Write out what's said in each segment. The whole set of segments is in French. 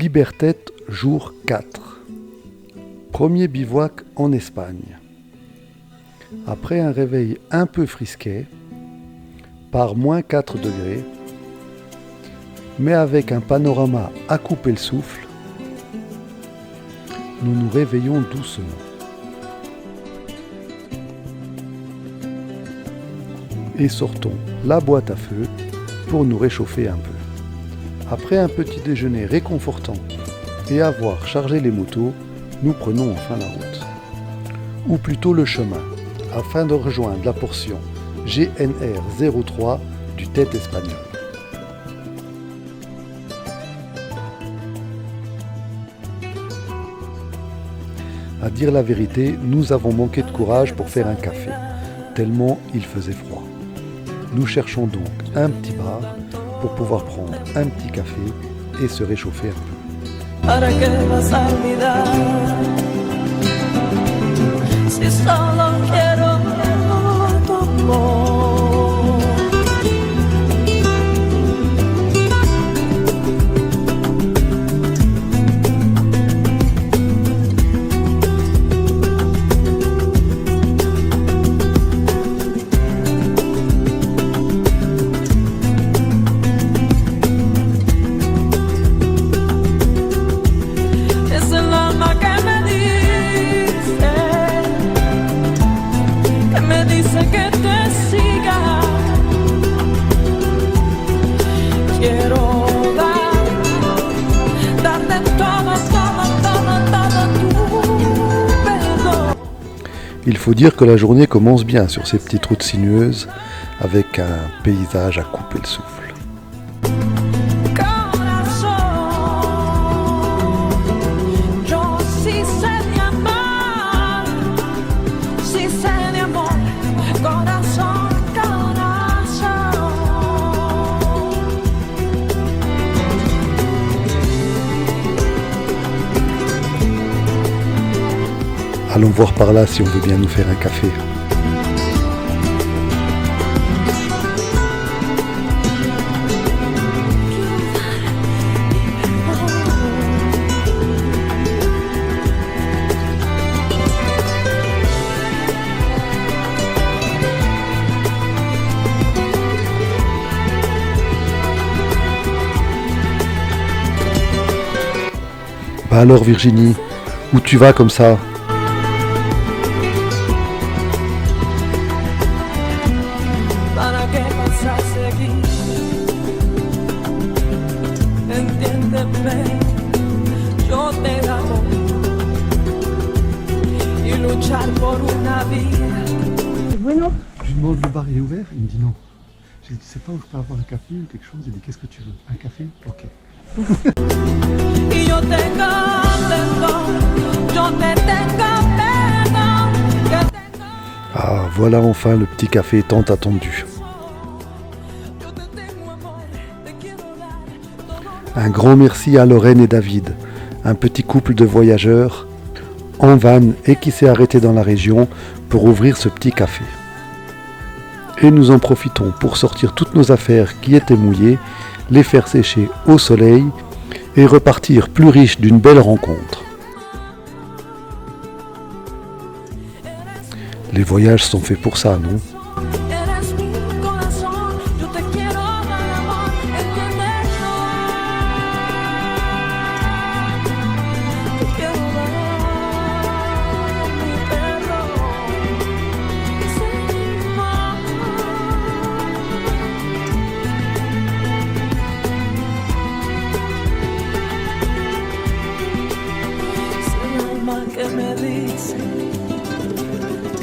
Libertet, jour 4. Premier bivouac en Espagne. Après un réveil un peu frisquet, par moins 4 degrés, mais avec un panorama à couper le souffle, nous nous réveillons doucement. Et sortons la boîte à feu pour nous réchauffer un peu. Après un petit déjeuner réconfortant et avoir chargé les motos, nous prenons enfin la route. Ou plutôt le chemin, afin de rejoindre la portion GNR 03 du Tête espagnol. À dire la vérité, nous avons manqué de courage pour faire un café, tellement il faisait froid. Nous cherchons donc un petit bar pour pouvoir prendre un petit café et se réchauffer un peu. ¿Para qué vas a olvidar? Si solo quiero tu amor. Il faut dire que la journée commence bien sur ces petites routes sinueuses avec un paysage à couper le souffle. Allons voir par là si on veut bien nous faire un café. Bah alors Virginie, où tu vas comme ça ? Bueno. Je lui demande le bar est ouvert, il me dit non. Je lui dis tu sais pas où je peux avoir un café ou quelque chose, il dit qu'est-ce que tu veux ? Un café ? Ok. Ah voilà enfin le petit café tant attendu. Un grand merci à Lorraine et David, un petit couple de voyageurs en van et qui s'est arrêté dans la région pour ouvrir ce petit café. Et nous en profitons pour sortir toutes nos affaires qui étaient mouillées, les faire sécher au soleil et repartir plus riches d'une belle rencontre. Les voyages sont faits pour ça, non ?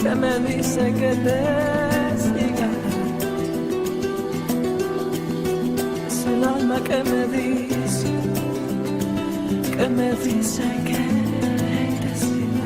Que me dice que te siga. Es el alma que me dice que te siga.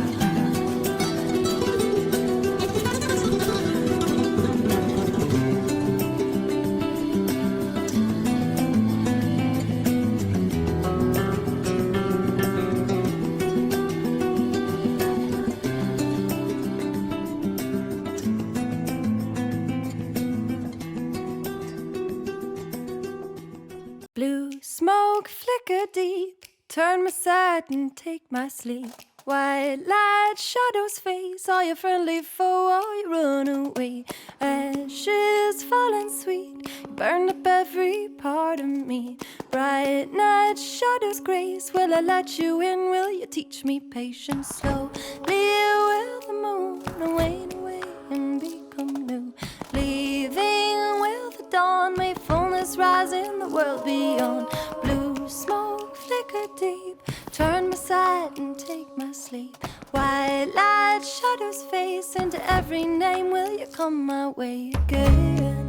Blue smoke flicker deep turn my side and take my sleep. White light, shadows face, all your friendly foe, all you run away. Ashes falling sweet, burn up every part of me. Bright night, shadows grace, will I let you in, will you teach me patience? Slowly will the moon wane away and become new. Leaving will the dawn, may fullness rise in the world beyond. Blue smoke flicker deep, turn my side and take my sleep. White light, shadows face, into every name will you come my way again.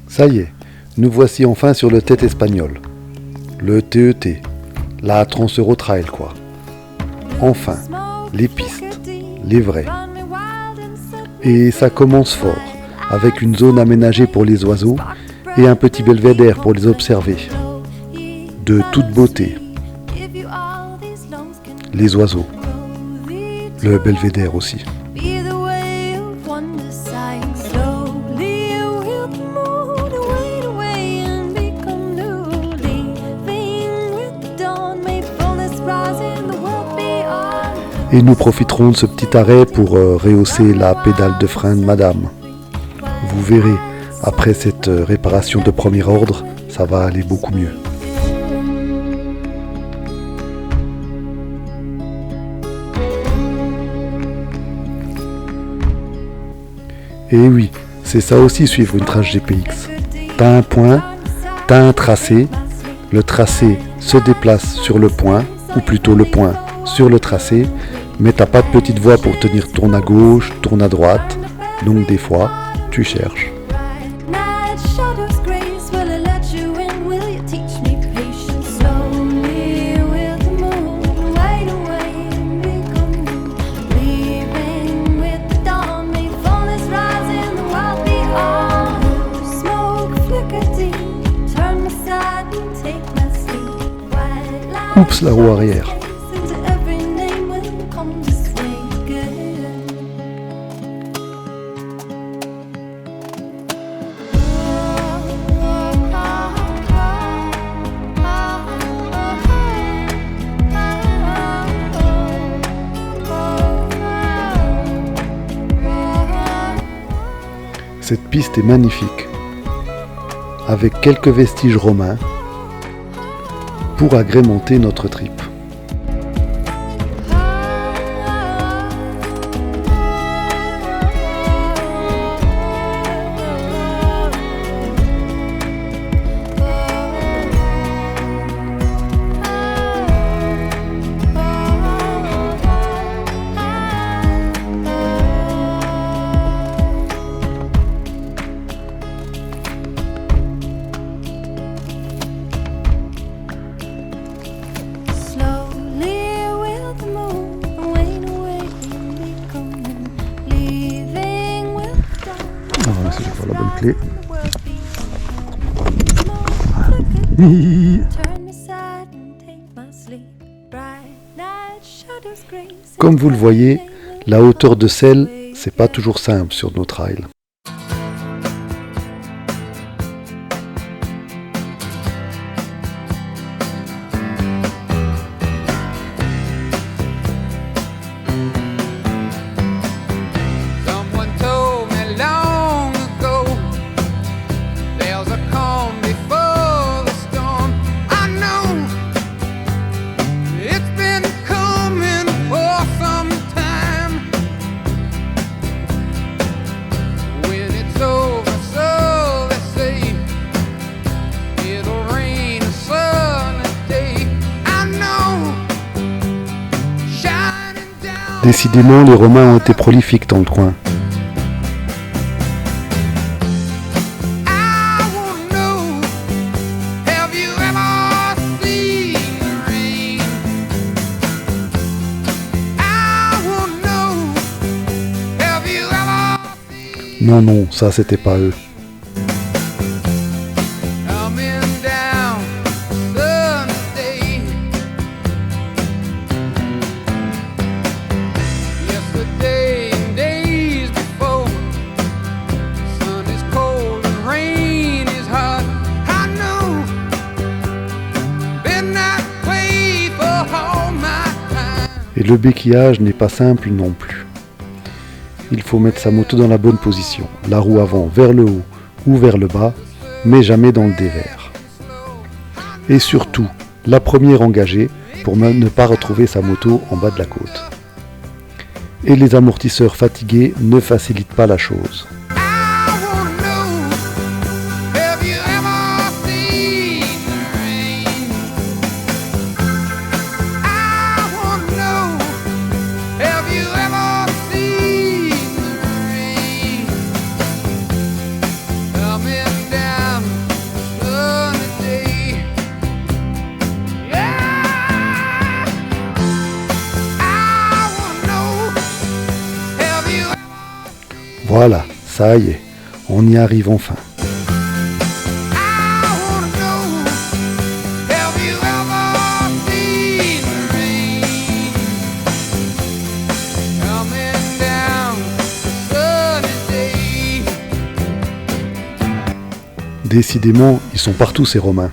Ça y est, nous voici enfin sur le TET espagnol. Le TET, la Trans-Euro Trail quoi. Enfin, les pistes, les vrais. Et ça commence fort, avec une zone aménagée pour les oiseaux et un petit belvédère pour les observer. De toute beauté. Les oiseaux. Le belvédère aussi. Et nous profiterons de ce petit arrêt pour rehausser la pédale de frein de madame. Vous verrez, après cette réparation de premier ordre, ça va aller beaucoup mieux. Et oui, c'est ça aussi suivre une trace GPX. T'as un point, t'as un tracé, le tracé se déplace sur le point, ou plutôt le point sur le tracé, mais t'as pas de petite voie pour tenir tourne à gauche, tourne à droite, donc des fois, tu cherches. Oups, la roue arrière. Cette piste est magnifique, avec quelques vestiges romains pour agrémenter notre trip. Si je vais faire la bonne clé. Comme vous le voyez, la hauteur de selle, c'est pas toujours simple sur nos trails. Décidément, les Romains ont été prolifiques dans le coin. Non, non, ça c'était pas eux. le béquillage n'est pas simple non plus. Il faut mettre sa moto dans la bonne position, la roue avant vers le haut ou vers le bas, mais jamais dans le dévers. Et surtout, la première engagée pour ne pas retrouver sa moto en bas de la côte. Et les amortisseurs fatigués ne facilitent pas la chose. Voilà, ça y est, on y arrive enfin. Décidément, ils sont partout ces Romains.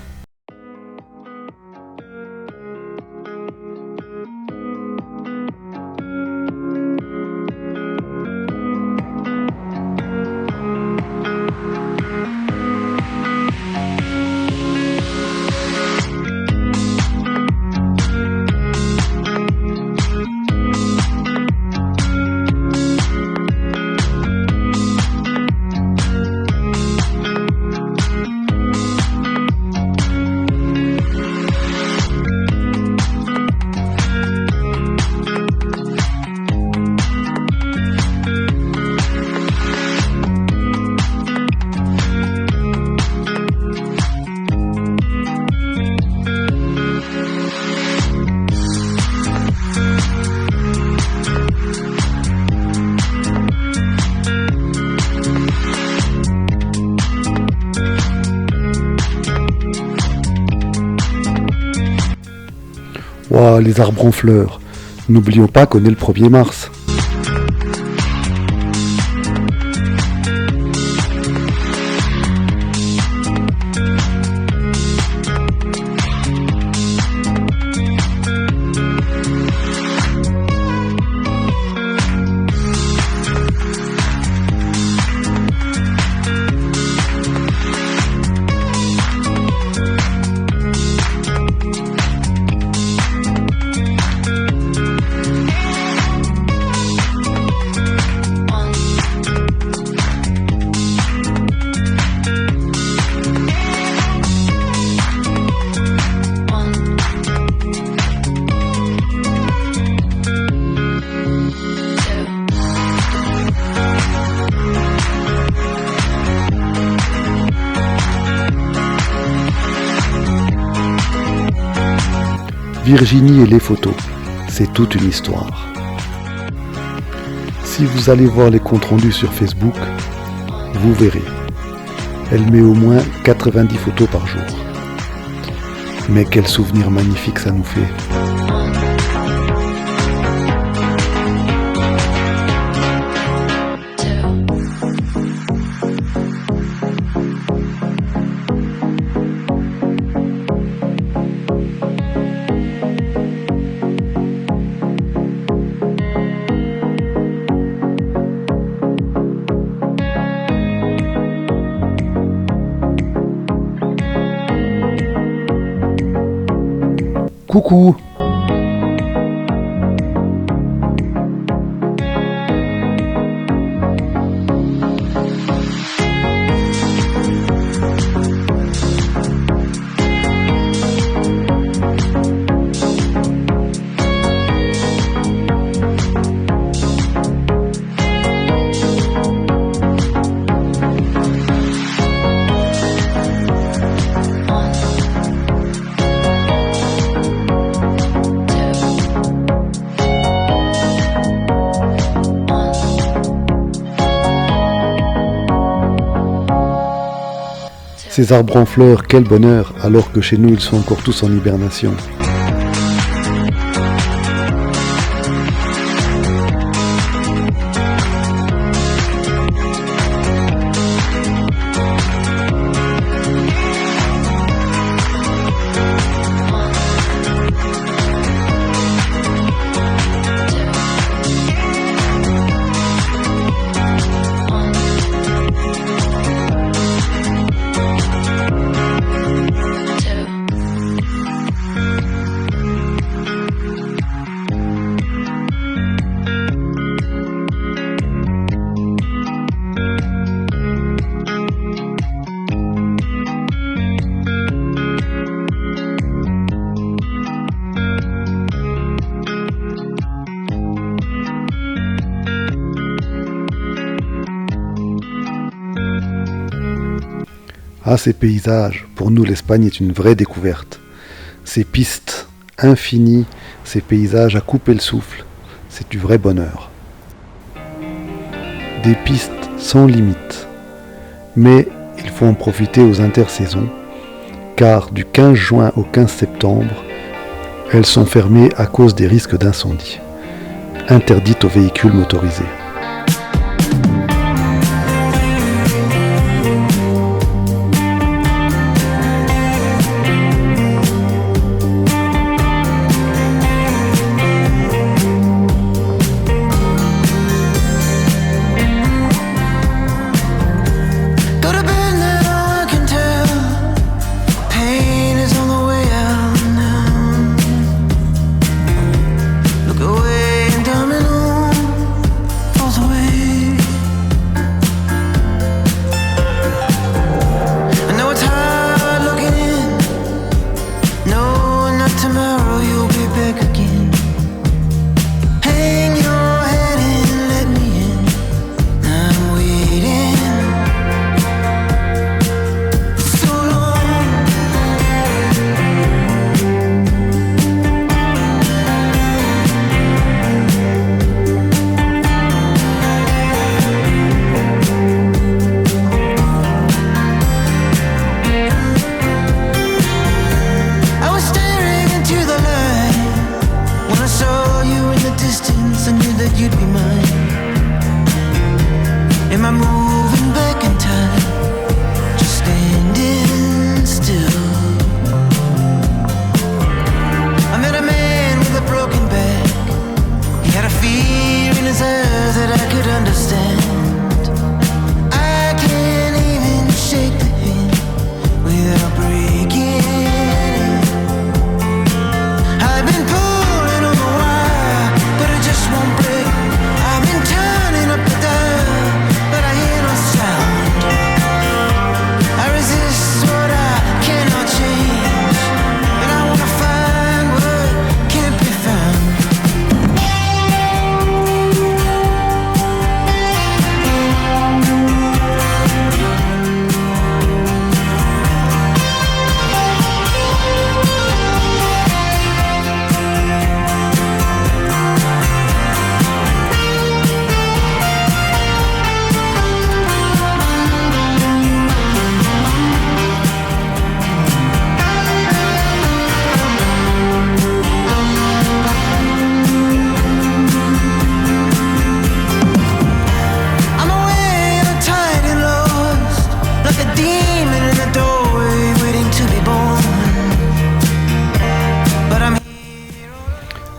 Ouah, les arbres en fleurs. N'oublions pas qu'on est le 1er mars. Virginie et les photos, c'est toute une histoire. Si vous allez voir les comptes rendus sur Facebook, vous verrez. Elle met au moins 90 photos par jour. Mais quel souvenir magnifique ça nous fait. Coucou! Ces arbres en fleurs, quel bonheur, alors que chez nous ils sont encore tous en hibernation. Ah, ces paysages, pour nous l'Espagne est une vraie découverte. Ces pistes infinies, ces paysages à couper le souffle, c'est du vrai bonheur. Des pistes sans limite. Mais il faut en profiter aux intersaisons, car du 15 juin au 15 septembre, elles sont fermées à cause des risques d'incendie, interdites aux véhicules motorisés.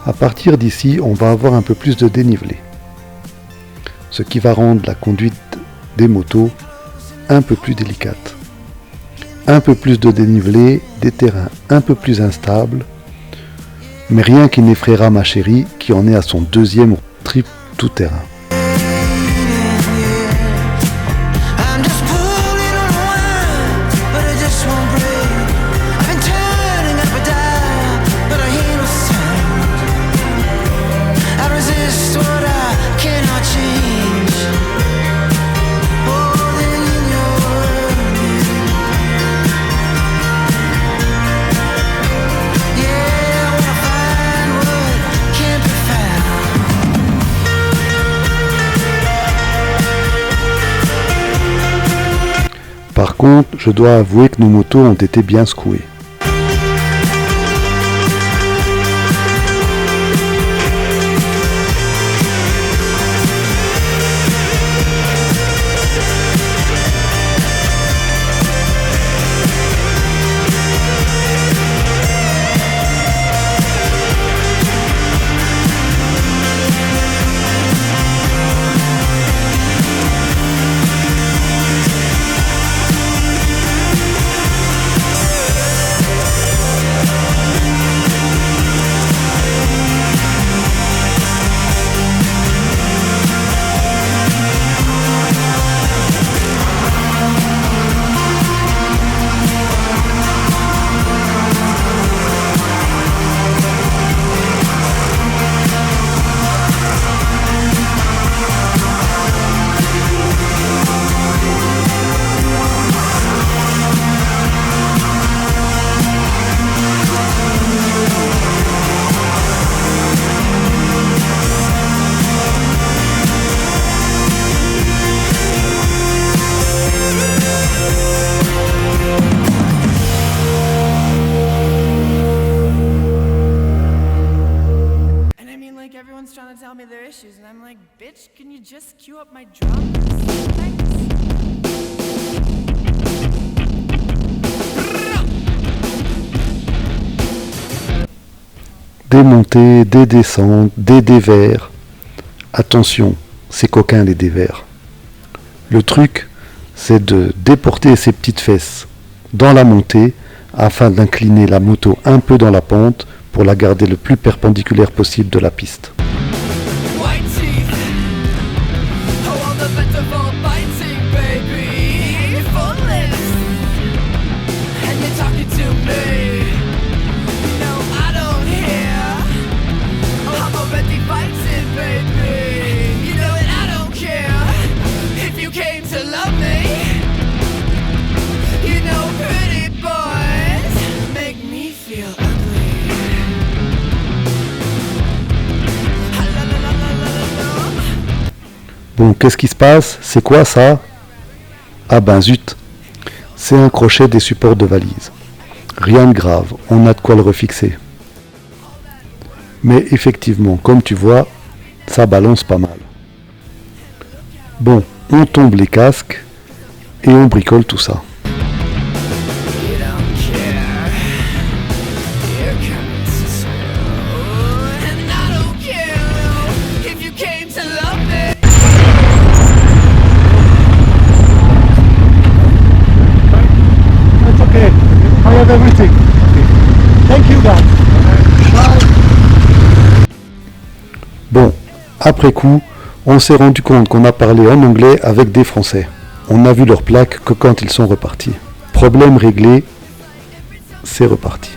À partir d'ici, on va avoir un peu plus de dénivelé, ce qui va rendre la conduite des motos un peu plus délicate. Un peu plus de dénivelé, des terrains un peu plus instables, mais rien qui n'effraiera ma chérie qui en est à son deuxième trip tout-terrain. Par contre, je dois avouer que nos motos ont été bien secouées. issues, and I'm like, bitch, can you just cue up my drums? Thanks. Des montées, des descentes, des dévers. Attention, c'est coquin les dévers. Le truc, c'est de déporter ses petites fesses dans la montée afin d'incliner la moto un peu dans la pente pour la garder le plus perpendiculaire possible de la piste. Bon, qu'est-ce qui se passe? C'est quoi ça? Ah ben zut, c'est un crochet des supports de valise. Rien de grave, on a de quoi le refixer. Mais effectivement, comme tu vois, ça balance pas mal. Bon, on tombe les casques et on bricole tout ça. Everything. Thank you guys. Bon, après coup, on s'est rendu compte qu'on a parlé en anglais avec des Français. On n'a vu leurs plaques que quand ils sont repartis. Problème réglé, c'est reparti.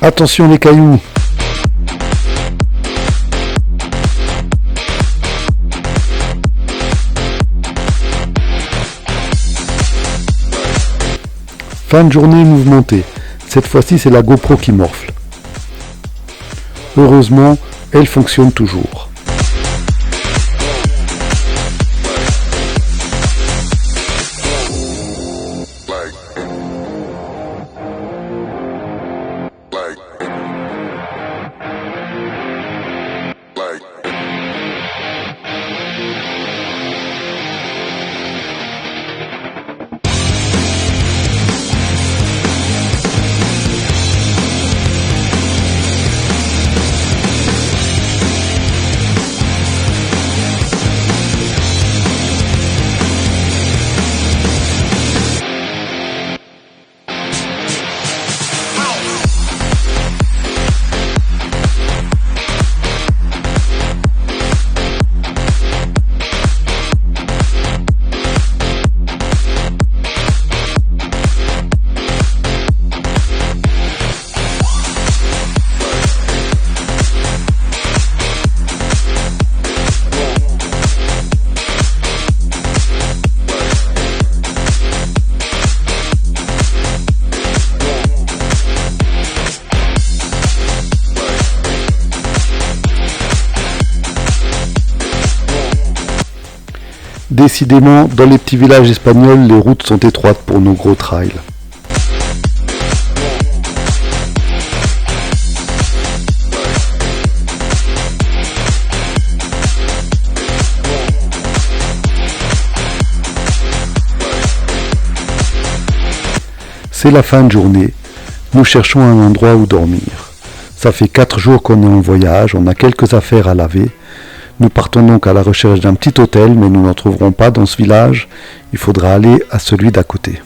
Attention les cailloux! Fin de journée mouvementée. Cette fois-ci, c'est la GoPro qui morfle. Heureusement, elle fonctionne toujours. Décidément, dans les petits villages espagnols, les routes sont étroites pour nos gros trails. C'est la fin de journée. Nous cherchons un endroit où dormir. Ça fait 4 jours qu'on est en voyage, on a quelques affaires à laver. Nous partons donc à la recherche d'un petit hôtel, mais nous n'en trouverons pas dans ce village. Il faudra aller à celui d'à côté.